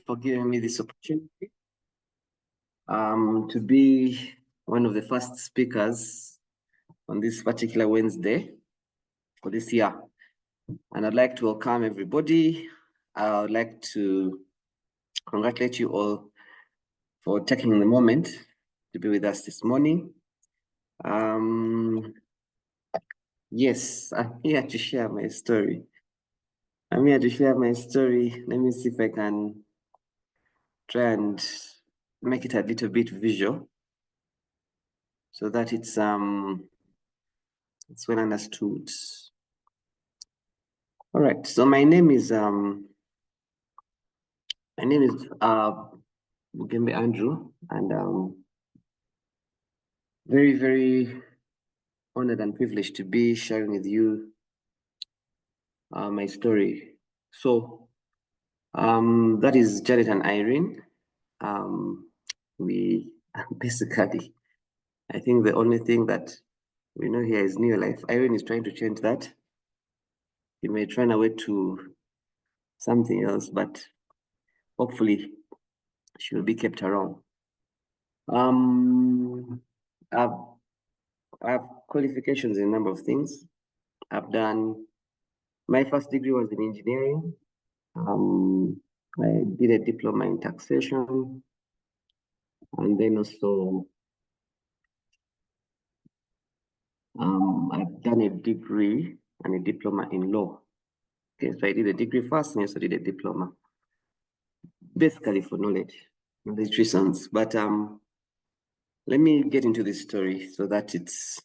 for giving me this opportunity to be one of the first speakers on this particular Wednesday for this year. And I'd like to welcome everybody. I would like to congratulate you all for taking the moment to be with us this morning. Yes, I'm here to share my story. Let me see if I can try and make it a little bit visual so that it's well understood. All right, so my name is Bugembe Andrew, and very, very honored and privileged to be sharing with you my story. So that is Janet and Irene. We basically, I think the only thing that we know here is Neolife. Irene is trying to change that. He may try away to something else, but hopefully she will be kept around. I have qualifications in a number of things. I've done, my first degree was in engineering. I did a diploma in taxation, and then also I've done a degree and a diploma in law. Okay, so I did a degree first and I also did a diploma, basically for knowledge reasons. But let me get into this story so that it's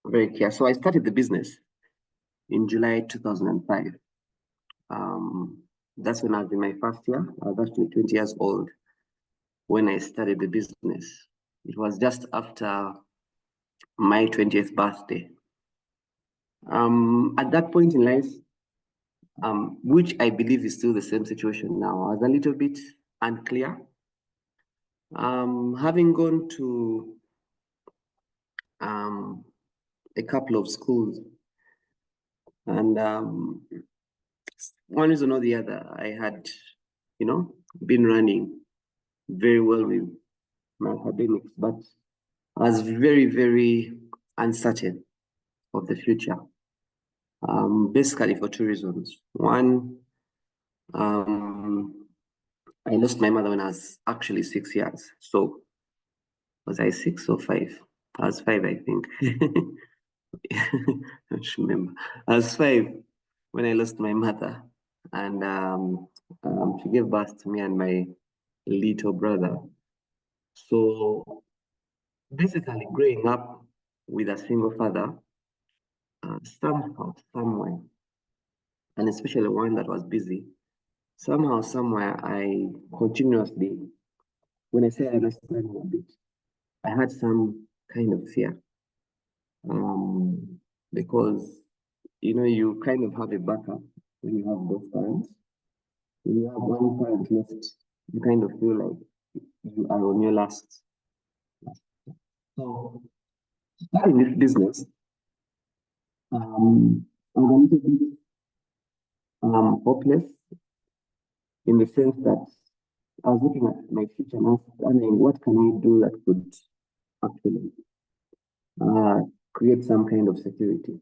very clear. So I started the business in July 2005. That's when I was in my first year. I was actually 20 years old when I started the business. It was just after my 20th birthday. At that point in life, which I believe is still the same situation now, I was a little bit unclear. Having gone to a couple of schools, and one reason or the other, I had, been running very well with my academics, but I was very, very uncertain of the future. Basically for two reasons. One, I lost my mother when I was actually 6 years. So was I 6 or 5? I was 5, I think. I don't remember. I was 5 when I lost my mother, and she gave birth to me and my little brother. So basically, growing up with a single father, somehow, somewhere, and especially one that was busy, somehow, somewhere, I continuously, when I say I lost my a bit, I had some kind of fear, because you kind of have a backup when you have both parents. When you have one parent left, you kind of feel like you are on your last. So starting this business, I was a little bit hopeless, in the sense that I was looking at my future and asking, what can I do that could actually create some kind of security?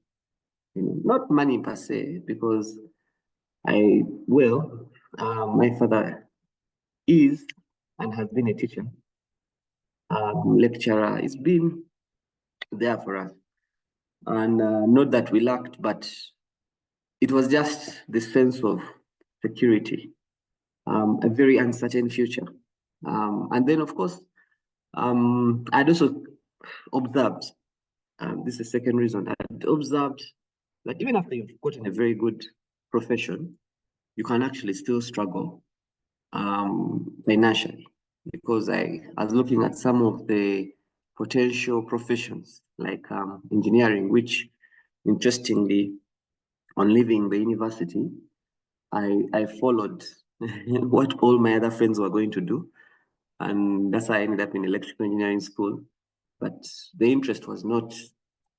Not money per se, because my father is and has been a teacher, lecturer. He's been there for us, and not that we lacked, but it was just the sense of security, a very uncertain future. And then, of course, I'd also observed, this is the second reason, I'd observed that even after you've gotten a very good profession, you can actually still struggle financially, because I was looking at some of the potential professions like engineering, which interestingly, on leaving the university, I followed what all my other friends were going to do, and that's why I ended up in electrical engineering school. But the interest was not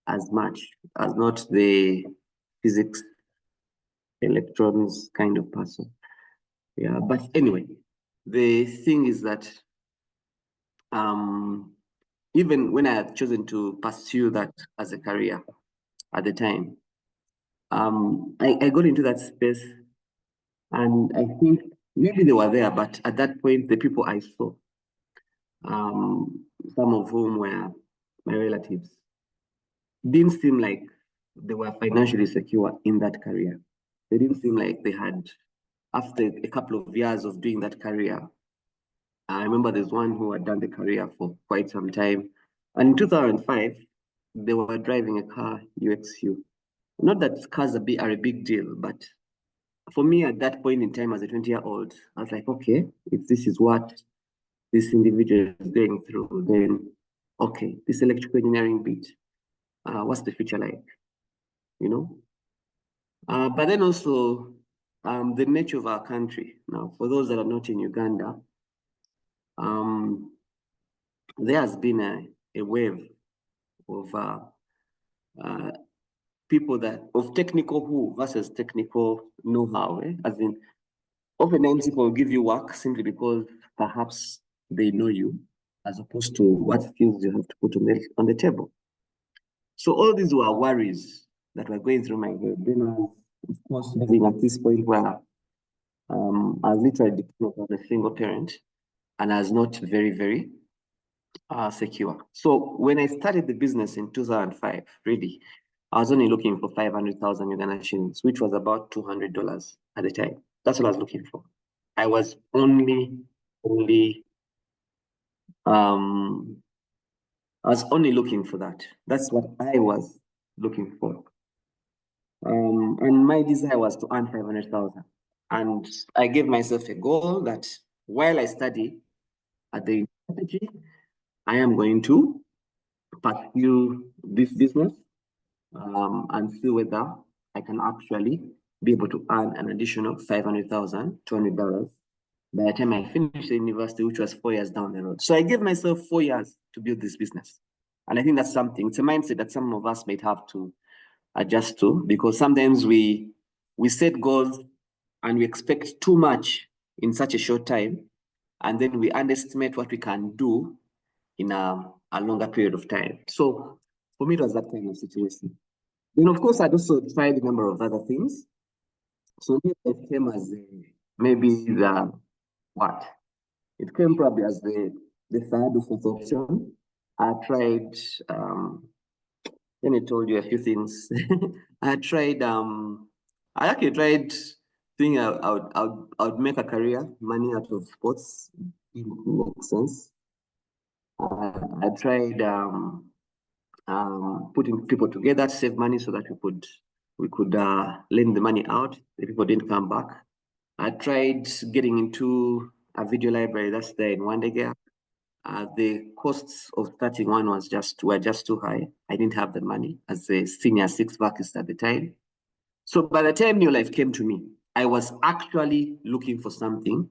as much as not the physics, electrons kind of person. Yeah, but anyway, the thing is that even when I had chosen to pursue that as a career at the time, I got into that space, and I think maybe they were there, but at that point, the people I saw, some of whom were my relatives, didn't seem like they were financially secure in that career. They didn't seem like they had, after a couple of years of doing that career. I remember there's one who had done the career for quite some time. And in 2005, they were driving a car UXU. Not that cars are a big deal, but for me at that point in time as a 20-year-old, I was like, okay, if this is what this individual is going through, then okay, this electrical engineering bit, what's the future like? You know? But then also the nature of our country. Now, for those that are not in Uganda, there has been a wave of people that of technical who versus technical know-how. As in, oftentimes people will give you work simply because perhaps they know you, as opposed to what skills you have to put on the table. So all these were worries that were going through my head. Then I was, of course, living at this point where I was literally dependent on a single parent, and I was not very, very secure. So when I started the business in 2005, really, I was only looking for 500,000 Uganda shillings, which was about $200 at the time. That's what I was looking for. I was only um, I was only looking for that. That's what I was looking for. And my desire was to earn 500,000. And I gave myself a goal that while I study at the university, I am going to pursue this business and see whether I can actually be able to earn an additional $500,000, $200 by the time I finished the university, which was 4 years down the road. So I gave myself 4 years to build this business. And I think that's something, it's a mindset that some of us might have to adjust to, because sometimes we set goals and we expect too much in such a short time, and then we underestimate what we can do in a longer period of time. So for me, it was that kind of situation. Then, of course, I'd also tried a number of other things. So it came as maybe the what? It came probably as the third or fourth option. I tried, then I told you a few things. I tried, I actually tried thinking I would make a career, money out of sports. It makes sense. I tried putting people together to save money so that we could lend the money out. The people didn't come back. I tried getting into a video library that's there in Wandegea. The costs of starting one were just too high. I didn't have the money as a senior six buckist at the time. So by the time Neolife came to me, I was actually looking for something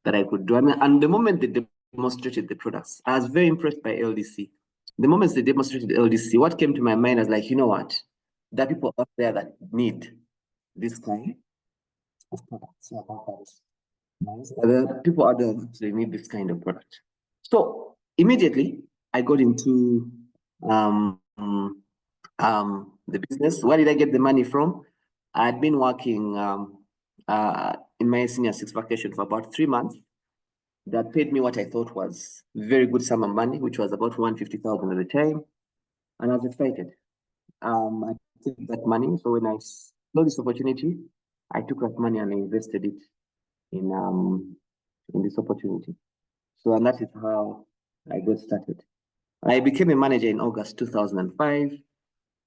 that I could do. And the moment they demonstrated the products, I was very impressed by LDC. The moment they demonstrated LDC, what came to my mind was like, you know what? There are people out there that need this kind of products. There are people out there that actually need this kind of product. So immediately I got into the business. Where did I get the money from? I had been working in my senior six vacation for about 3 months. That paid me what I thought was very good sum of money, which was about 150,000 at the time. And I was excited. I took that money. So when I saw this opportunity, I took that money and I invested it in this opportunity. So, and that is how I got started. I became a manager in August 2005.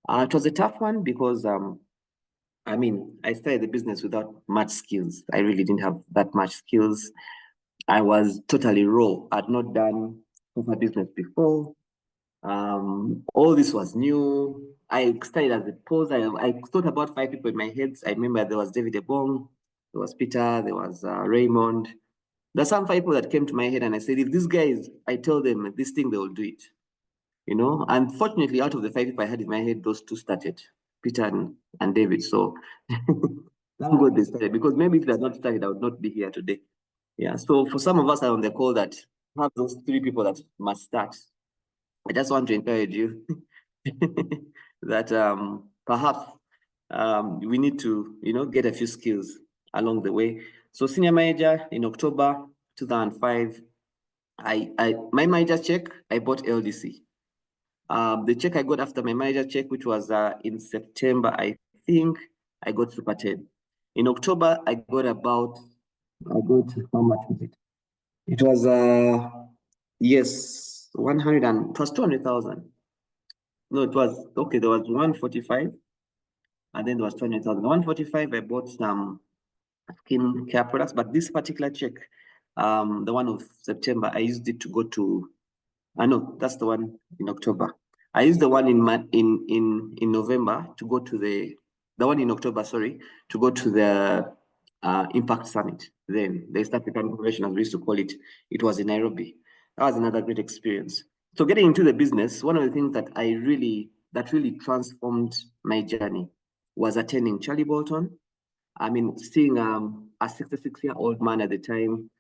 It was a tough one because, I mean, I started the business without much skills. I really didn't have that much skills. I was totally raw. I'd not done proper business before. All this was new. I started as a poser. I thought about 5 people in my head. I remember there was David Ebong, there was Peter, there was Raymond. There's some 5 people that came to my head, and I said, if these guys, I tell them this thing, they will do it. You know, unfortunately, out of the 5 people I had in my head, those 2 started, Peter and David. So thank God they started, because maybe if they had not started, I would not be here today. Yeah. So for some of us on the call that have those 3 people that must start, I just want to encourage you that perhaps we need to, get a few skills along the way. So senior manager in October 2005, my manager check, I bought LDC. The check I got after my manager check, which was in September, I think I got Super 10. In October, I got how much was it? It was yes, 100 and it was 200,000. No, it was okay. There was 145, and then there was 200,000. 145, I bought some skin care products, but this particular check, the one of September, I used it to go to. I know that's the one in October. I used the one in November to go to the one in October, sorry, to go to the Impact Summit. Then the East African Convention, as we used to call it, it was in Nairobi. That was another great experience. So getting into the business, one of the things that really transformed my journey was attending Charlie Bolton. I mean, seeing a 66-year-old man at the time,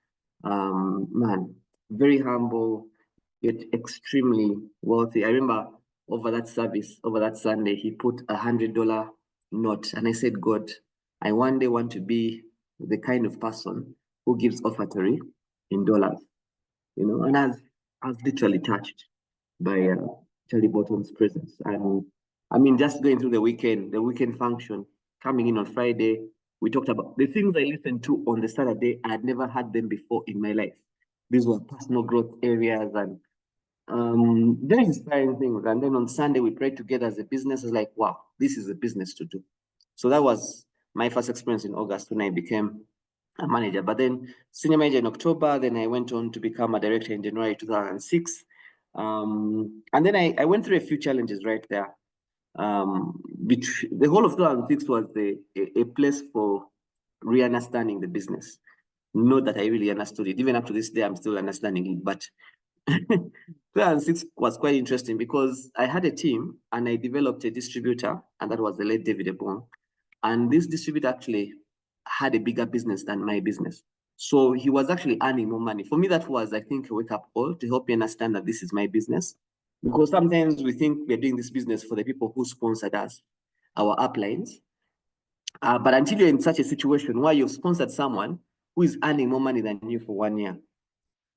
man, very humble, yet extremely wealthy. I remember over that service, over that Sunday, he put $100 note, and I said, God, I one day want to be the kind of person who gives offertory in dollars, and I was literally touched by Charlie Bolton's presence. And I mean, just going through the weekend function, coming in on Friday, we talked about the things I listened to on the Saturday. I had never had them before in my life. These were personal growth areas and very inspiring things. And then on Sunday, we prayed together as a business. I was like, wow, this is a business to do. So that was my first experience in August when I became a manager. But then senior manager in October, then I went on to become a director in January 2006. And then I went through a few challenges right there. The whole of 2006 was a place for re-understanding the business. Not that I really understood it. Even up to this day, I'm still understanding it. But 2006 was quite interesting because I had a team and I developed a distributor, and that was the late David Ebon. And this distributor actually had a bigger business than my business. So he was actually earning more money. For me, that was, I think, a wake-up call to help me understand that this is my business. Because sometimes we think we're doing this business for the people who sponsored us, our uplines. But until you're in such a situation where you've sponsored someone who is earning more money than you for 1 year,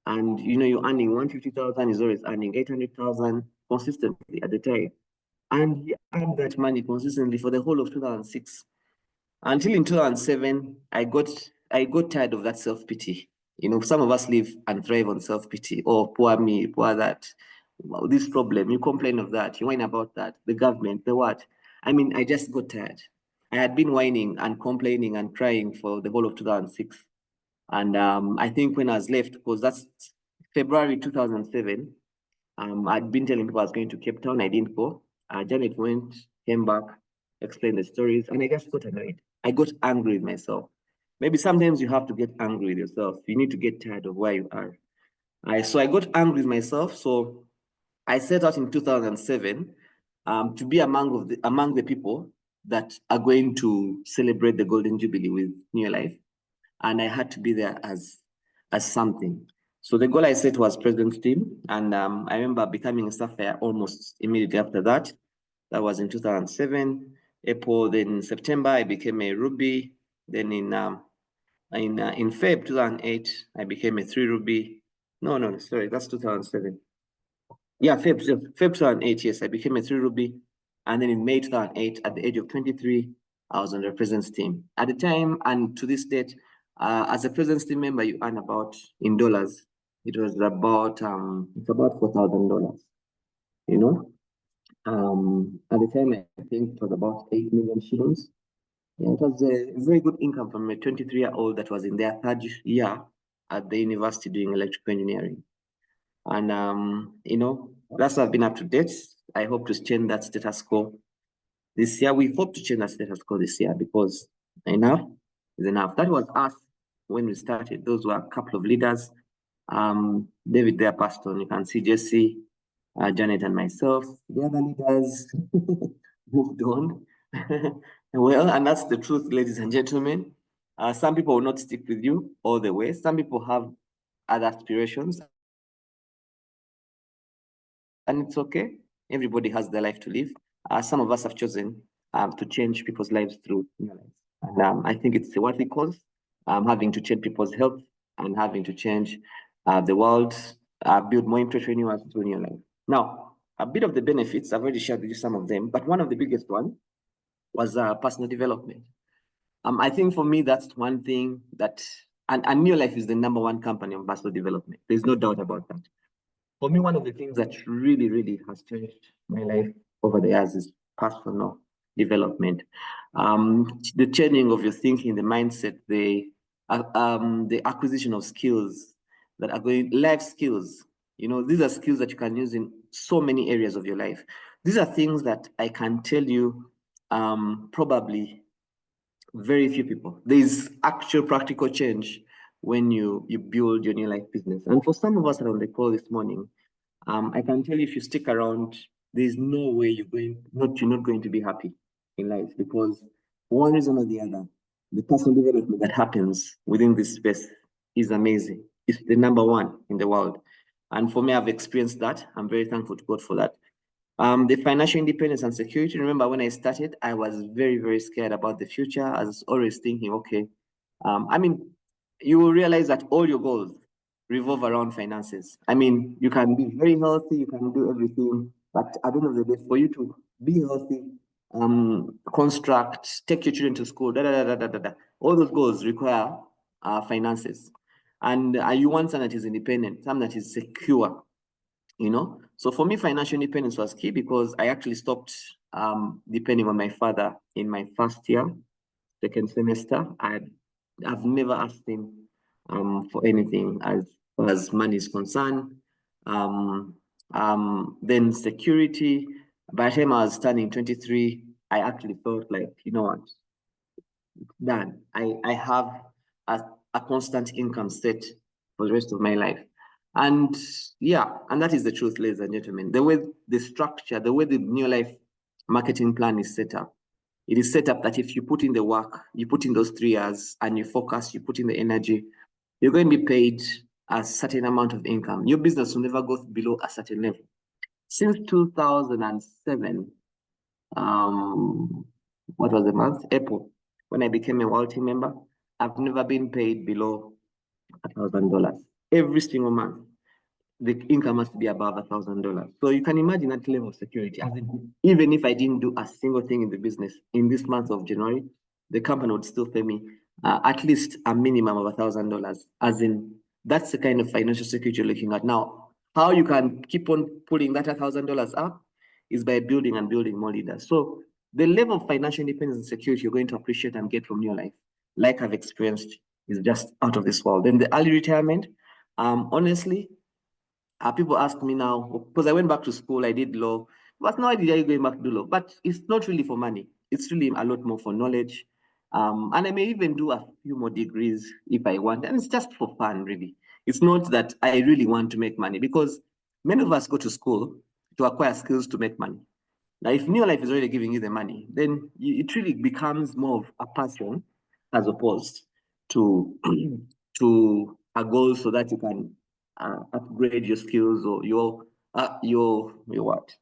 and you're earning 150,000, is always earning 800,000 consistently at the time, and he earned that money consistently for the whole of 2006 until in 2007. I got tired of that self-pity. Some of us live and thrive on self-pity. Oh, poor me, poor that. Well, this problem, you complain of that, you whine about that, the government, the what. I mean, I just got tired. I had been whining and complaining and crying for the whole of 2006. And I think when I was left, because that's February 2007, I'd been telling people I was going to Cape Town. I didn't go. Janet went, came back, explained the stories, and I just got annoyed. I got angry with myself. Maybe sometimes you have to get angry with yourself. You need to get tired of where you are. So I got angry with myself. So I set out in 2007 to be among the people that are going to celebrate the Golden Jubilee with Neolife, and I had to be there as something. So the goal I set was president's team, and I remember becoming a sapphire almost immediately after that. That was in 2007, April. Then in September, I became a ruby. Then in Feb 2008, I became a 3 ruby. No, sorry, that's 2007. Yeah, Feb 2008, yes, I became a 3 ruby. And then in May 2008, at the age of 23, I was on the president's team. At the time and to this date, as a president's team member, you earn about, in dollars, it was about it's about $4,000. At the time, I think it was about 8 million shillings. Yeah, it was a very good income from a 23-year-old that was in their 3rd year at the university doing electrical engineering. And that's what I've been up to date. I hope to change that status quo this year. We hope to change that status quo this year because enough is enough. That was us when we started. Those were a couple of leaders. David there passed on. You can see Jesse, Janet, and myself. The other leaders moved on. Well, and that's the truth, ladies and gentlemen. Some people will not stick with you all the way. Some people have other aspirations, and it's okay. Everybody has their life to live. Some of us have chosen to change people's lives through Neolife. And I think it's a worthy cause, having to change people's health and having to change the world, build more entrepreneurs through Neolife. Now, a bit of the benefits, I've already shared with you some of them, but one of the biggest ones was personal development. I think for me, that's one thing that, and Neolife is the #1 company on personal development. There's no doubt about that. For me, one of the things that really, really has changed my life over the years is personal development. The changing of your thinking, the mindset, the acquisition of skills that are going, life skills. You know, these are skills that you can use in so many areas of your life. These are things that I can tell you, probably very few people. There's actual practical change when you build your Neolife business. And for some of us around the call this morning, I can tell you, if you stick around, there's no way you're not going to be happy in life, because for one reason or the other, the personal development that happens within this space is amazing. It's the #1 in the world. And for me, I've experienced that. I'm very thankful to God for that. The financial independence and security. Remember, when I started, I was very, very scared about the future. I was always thinking, okay, I mean, you will realize that all your goals revolve around finances. I mean, you can be very healthy, you can do everything, but at the end of the day, for you to be healthy, construct, take your children to school, all those goals require finances. And you want something that is independent, something that is secure, you know. So for me, financial independence was key, because I actually stopped depending on my father in my first year, second semester. I've never asked him for anything as far as money is concerned. Then security. By the time I was turning 23, I actually felt like, you know what, done. I have a constant income set for the rest of my life. And yeah, and that is the truth, ladies and gentlemen. The way the structure, the way the Neolife marketing plan is set up, it is set up that if you put in the work, you put in those 3 years and you focus, you put in the energy, you're going to be paid a certain amount of income. Your business will never go below a certain level. Since 2007, what was the month? April, when I became a World Team member, I've never been paid below $1,000 every single month. The income must be above $1,000. So you can imagine that level of security. As in, even if I didn't do a single thing in the business in this month of January, the company would still pay me at least a minimum of $1,000. As in, that's the kind of financial security you're looking at. Now, how you can keep on pulling that $1,000 up is by building and building more leaders. So the level of financial independence and security you're going to appreciate and get from your life, like I've experienced, is just out of this world. Then the early retirement, honestly, people ask me now, because I went back to school, I did law, but now did I going back to do law? But it's not really for money. It's really a lot more for knowledge. And I may even do a few more degrees if I want. And it's just for fun, really. It's not that I really want to make money, because many of us go to school to acquire skills to make money. Now, if Neolife is already giving you the money, then it really becomes more of a passion as opposed to to a goal, so that you can upgrade your skills or your what?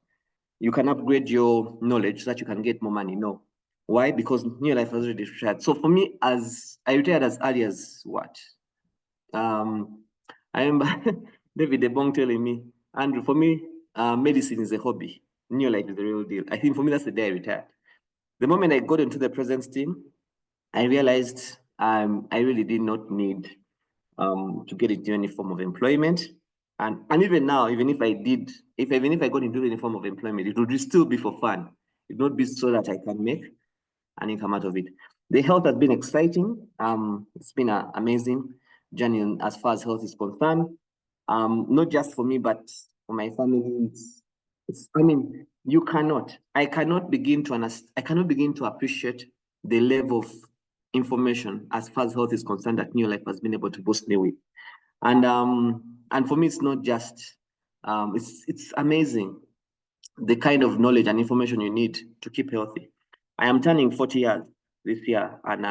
You can upgrade your knowledge so that you can get more money. No. Why? Because Neolife has already retired. So for me, as I retired as early as what? I remember David Debong telling me, Andrew, for me, medicine is a hobby. Neolife is the real deal. I think for me, that's the day I retired. The moment I got into the president's team, I realized I really did not need to get into any form of employment. And even now, even if I got into any form of employment, it would still be for fun. It would not be so that I can make an income out of it. The health has been exciting. It's been an amazing journey as far as health is concerned. Not just for me, but for my family. I mean, I cannot begin to appreciate the level of information as far as health is concerned that Neolife has been able to boost me with. And for me, it's not just, it's amazing the kind of knowledge and information you need to keep healthy. I am turning 40 years this year, and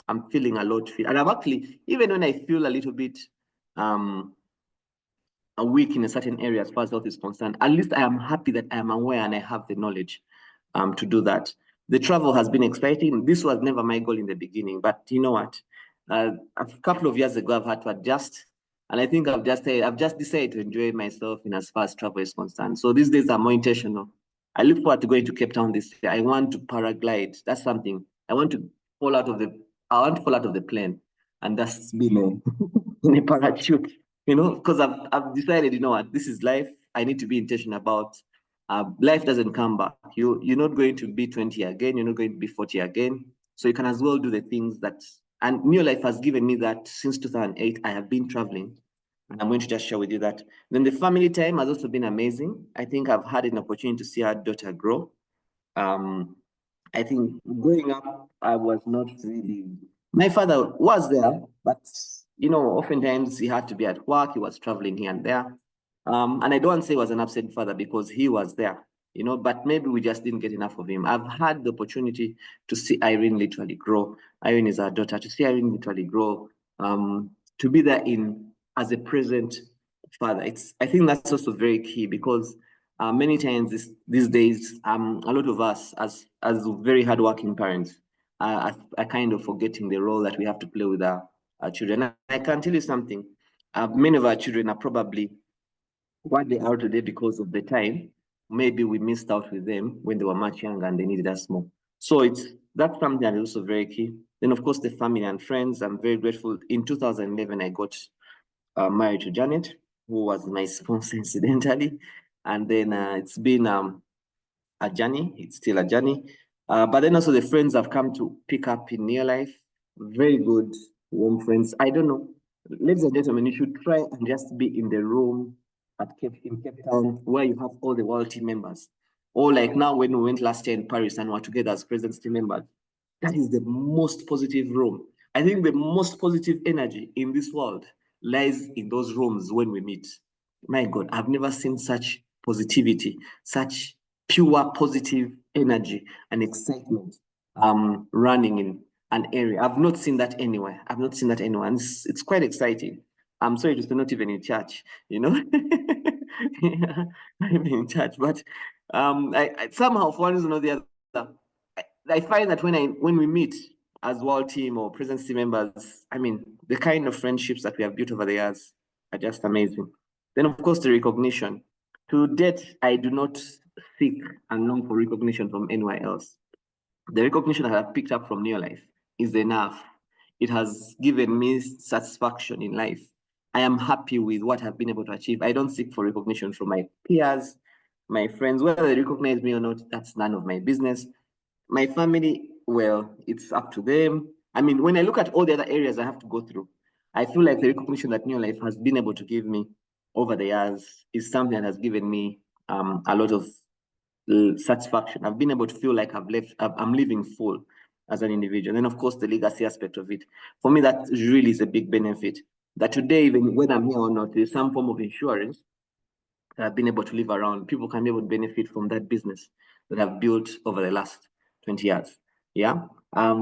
I'm feeling a lot fit. And I've actually, even when I feel a little bit weak in a certain area as far as health is concerned, at least I am happy that I am aware and I have the knowledge to do that. The travel has been exciting. This was never my goal in the beginning, but you know what? A couple of years ago, I've had to adjust, and I think I've just decided to enjoy myself in as far as travel is concerned. So these days, I'm more intentional. I look forward to going to Cape Town this year. I want to paraglide. That's something. I want to fall out of the. I want to fall out of the plane, and that's be in a parachute. You know, because I've decided. You know what? This is life. I need to be intentional about. Life doesn't come back. You're not going to be 20 again. You're not going to be 40 again. So you can as well do the things that. And Neolife has given me that since 2008. I have been traveling, and I'm going to just share with you that. Then the family time has also been amazing. I think I've had an opportunity to see our daughter grow. Um, I think growing up, I was not really. My father was there, but you know, oftentimes he had to be at work. He was traveling here and there, and I don't say he was an absent father because he was there. You know, but maybe we just didn't get enough of him. I've had the opportunity to see Irene literally grow. Irene is our daughter. To see Irene literally grow, to be there in as a present father. I think that's also very key because many times these days, a lot of us as very hardworking parents are kind of forgetting the role that we have to play with our children. I can tell you something. Many of our children are probably what they are today because of the time. Maybe we missed out with them when they were much younger and they needed us more. So that's something that is also very key. Then, of course, the family and friends. I'm very grateful. In 2011, I got married to Janet, who was my sponsor incidentally. And then it's been a journey. It's still a journey. But then also the friends have come to pick up in Neolife. Very good, warm friends. I don't know. Ladies and gentlemen, you should try and just be in the room in Cape Town where you have all the world team members. Or like now when we went last year in Paris and were together as president's team members. That is the most positive room. I think the most positive energy in this world lies in those rooms when we meet. My God, I've never seen such positivity, such pure positive energy and excitement running in an area. I've not seen that anywhere. I've not seen that anywhere. And it's quite exciting. I'm sorry to say not even in church, you know. Yeah, not even in church. But I somehow for one reason or the other, I find that when we meet as world team or presidency members, I mean, the kind of friendships that we have built over the years are just amazing. Then, of course, the recognition. To date, I do not seek and long for recognition from anywhere else. The recognition that I've picked up from Neolife is enough. It has given me satisfaction in life. I am happy with what I've been able to achieve. I don't seek for recognition from my peers, my friends. Whether they recognize me or not, that's none of my business. My family, well, it's up to them. I mean, when I look at all the other areas I have to go through, I feel like the recognition that Neolife has been able to give me over the years is something that has given me a lot of satisfaction. I've been able to feel like I'm living full as an individual. And of course, the legacy aspect of it. For me, that really is a big benefit. That today, even whether I'm here or not, there's some form of insurance that I've been able to live around. People can be able to benefit from that business that I've built over the last 20 years. Yeah.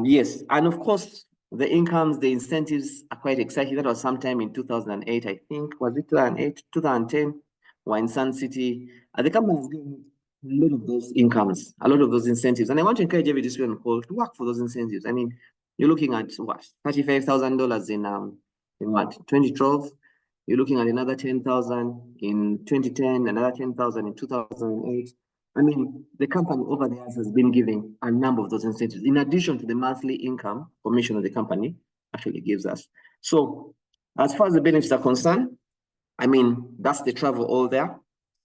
Yes. And of course, the incomes, the incentives are quite exciting. That was sometime in 2008, I think. Was it 2008, 2010? We're in Sun City. The company has given a lot of those incomes, a lot of those incentives. And I want to encourage every student to work for those incentives. I mean, you're looking at what, $35,000 in what, 2012? You're looking at another 10,000 in 2010, another 10,000 in 2008. I mean, the company over the years has been giving a number of those incentives, in addition to the monthly income commission that the company actually gives us. So as far as the benefits are concerned, I mean, that's the travel all there.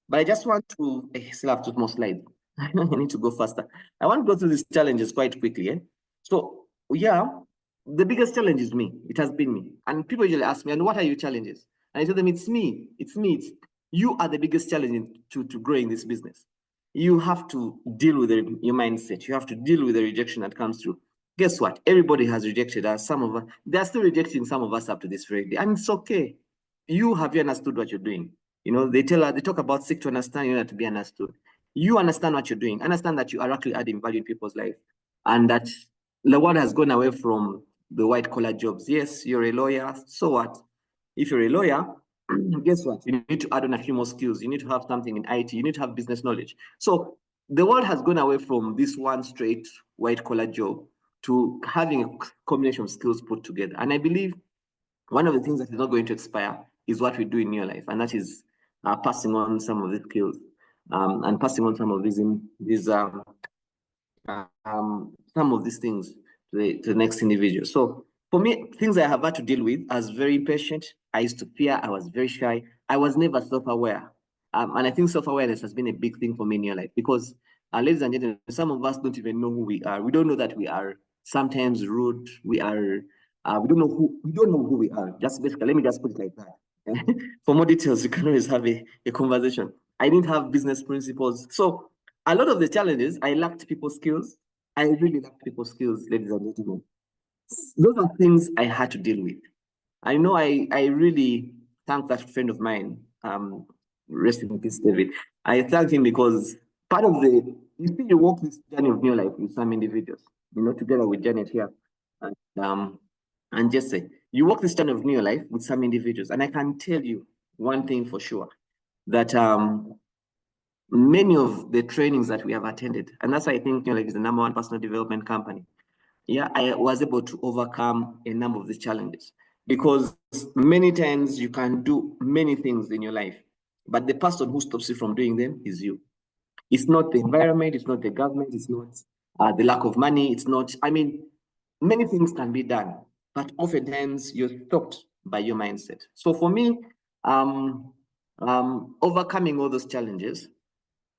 But I just want to, I still have two more slides. I need to go faster. I want to go through these challenges quite quickly. So yeah, the biggest challenge is me. It has been me. And people usually ask me, and what are your challenges? And I tell them, it's me. It's me. You are the biggest challenge to growing this business. You have to deal with your mindset. You have to deal with the rejection that comes through. Guess what? Everybody has rejected us. Some of us, they are still rejecting some of us up to this very day. And it's okay. Have you understood what you're doing? You know, they talk about seek to understand, you know, to be understood. You understand what you're doing. Understand that you are actually adding value in people's life. And that the world has gone away from the white collar jobs. Yes, you're a lawyer. So what? If you're a lawyer, guess what? You need to add on a few more skills. You need to have something in IT. You need to have business knowledge. So the world has gone away from this one straight white collar job to having a combination of skills put together. And I believe one of the things that is not going to expire is what we do in Neolife, and that is passing on some of these skills and passing on some of some of these things to the next individual. So for me, things I have had to deal with, I was very impatient. I used to fear. I was very shy. I was never self-aware. And I think self-awareness has been a big thing for me in your life because, ladies and gentlemen, some of us don't even know who we are. We don't know that we are sometimes rude. We don't know who we are. Just basically, let me just put it like that. For more details, you can always have a conversation. I didn't have business principles. So a lot of the challenges, I lacked people skills. I really lacked people skills, ladies and gentlemen. Those are things I had to deal with. I know I really thank that friend of mine, rest in peace, David. I thank him because part of you see, you walk this journey of new life with some individuals, together with Janet here and Jesse. You walk this journey of new life with some individuals, and I can tell you one thing for sure that many of the trainings that we have attended, and that's why I think Neolife is the #1 personal development company. Yeah, I was able to overcome a number of these challenges because many times you can do many things in your life, but the person who stops you from doing them is you. It's not the environment, it's not the government, it's not the lack of money, it's not, many things can be done, but oftentimes you're stopped by your mindset. So for me, overcoming all those challenges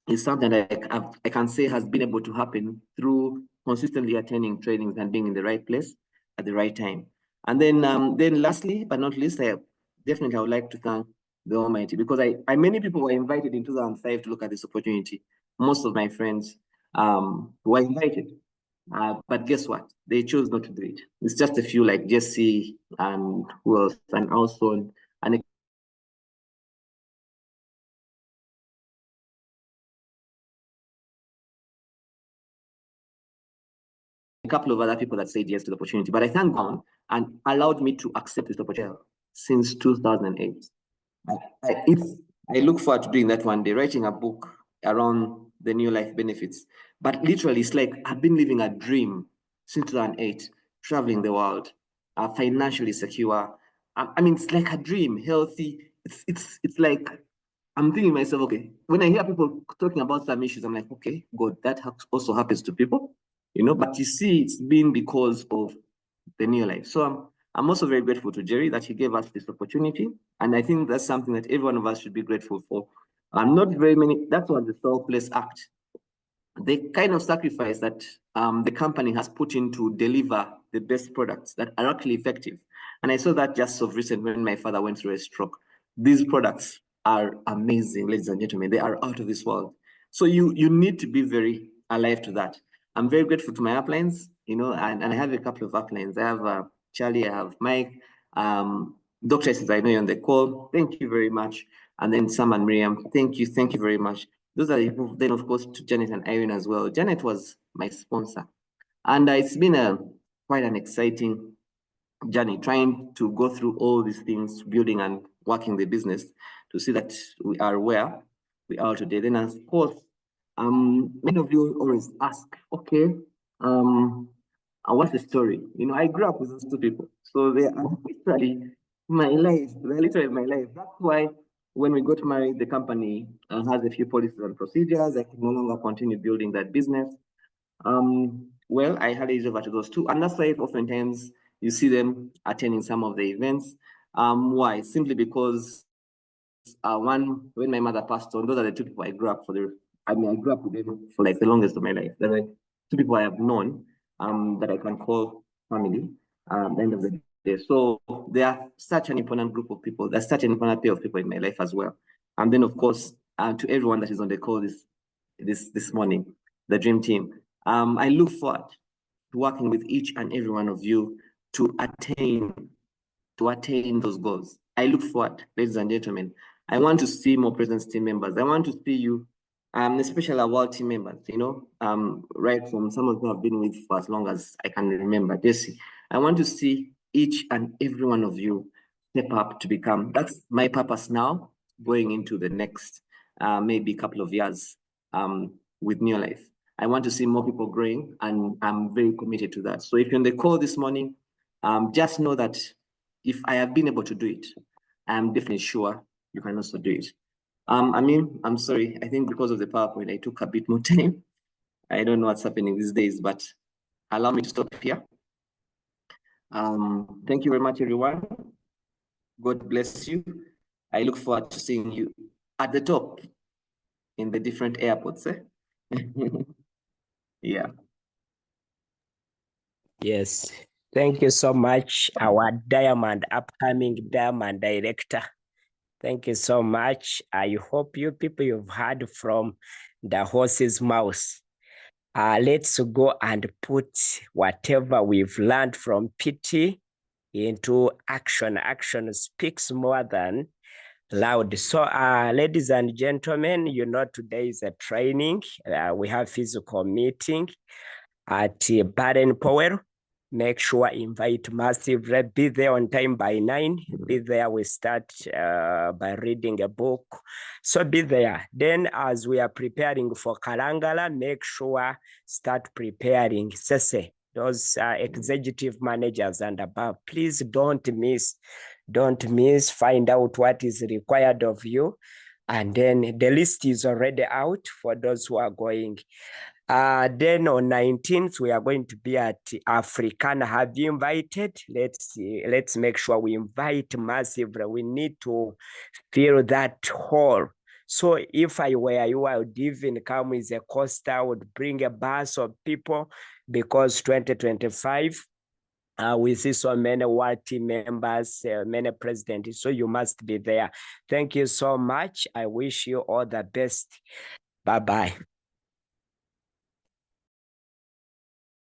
is something that I can say has been able to happen through consistently attending trainings and being in the right place at the right time. And then lastly, but not least, I would like to thank the Almighty because many people were invited in 2005 to look at this opportunity. Most of my friends were invited, but guess what? They chose not to do it. It's just a few like Jesse and who else, and also and a couple of other people that said yes to the opportunity. But I thank God and allowed me to accept this opportunity since 2008. If I look forward to doing that one day, writing a book around the new life benefits. But literally, it's like I've been living a dream since 2008, traveling the world, financially secure. It's like a dream, healthy. It's like I'm thinking to myself, okay, when I hear people talking about some issues, I'm like, okay, God, that also happens to people, but you see, it's been because of the new life. So I'm also very grateful to Jerry that he gave us this opportunity. And I think that's something that every one of us should be grateful for. Not very many, that's what the Selfless Act, the kind of sacrifice that the company has put in to deliver the best products that are actually effective. And I saw that just of recent when my father went through a stroke. These products are amazing, ladies and gentlemen. They are out of this world. So you need to be very alive to that. I'm very grateful to my uplines, and I have a couple of uplines. I have Charlie, I have Mike, Dr. Says, I know you're on the call. Thank you very much. And then Sam and Miriam, thank you very much. Those are the people, then of course to Janet and Irene as well. Janet was my sponsor. And it's been quite an exciting journey trying to go through all these things, building and working the business to see that we are where we are today. Then of course, many of you always ask, okay, what's the story? I grew up with those two people. So they are literally my life. They're literally my life. That's why when we got married, the company has a few policies and procedures. I can no longer continue building that business. Well, I had it over to those two. And that's why oftentimes you see them attending some of the events. Why? Simply because one, when my mother passed on, those are the two people I grew up I grew up with them for like the longest of my life. They're like two people I have known that I can call family at the end of the day. So they are such an important group of people. There's such an important pair of people in my life as well. And then of course, to everyone that is on the call this morning, the dream team. I look forward to working with each and every one of you to attain those goals. I look forward, ladies and gentlemen. I want to see more presence team members. I want to see you, especially our world team members, right from someone who have been with for as long as I can remember, Jesse. I want to see each and every one of you step up to become, that's my purpose now, going into the next maybe couple of years with Neolife. I want to see more people growing, and I'm very committed to that. So if you're on the call this morning, just know that if I have been able to do it, I'm definitely sure you can also do it. I mean, I'm sorry, I think because of the PowerPoint, I took a bit more time. I don't know what's happening these days, but allow me to stop here. Thank you very much, everyone. God bless you. I look forward to seeing you at the top in the different airports. Yeah. Yes. Thank you so much, our upcoming diamond director. Thank you so much. I hope you people you've heard from the horse's mouth. Let's go and put whatever we've learned from PT into action. Action speaks more than loud. So, ladies and gentlemen, you know, today is a training. We have physical meeting at Baden Powell. Make sure invite massive. Be there on time by 9. Be there. We start by reading a book. So be there. Then as we are preparing for Kalangala, make sure start preparing Sese, those executive managers and above. Please don't miss. Don't miss. Find out what is required of you. And then the list is already out for those who are going. Then on 19th, we are going to be at Africana. Have you invited? Let's make sure we invite massively. We need to fill that hall. So if I were you, I would even come with a coaster, I would bring a bus of people, because 2025, we see so many world team members, many presidents, so you must be there. Thank you so much. I wish you all the best. Bye-bye.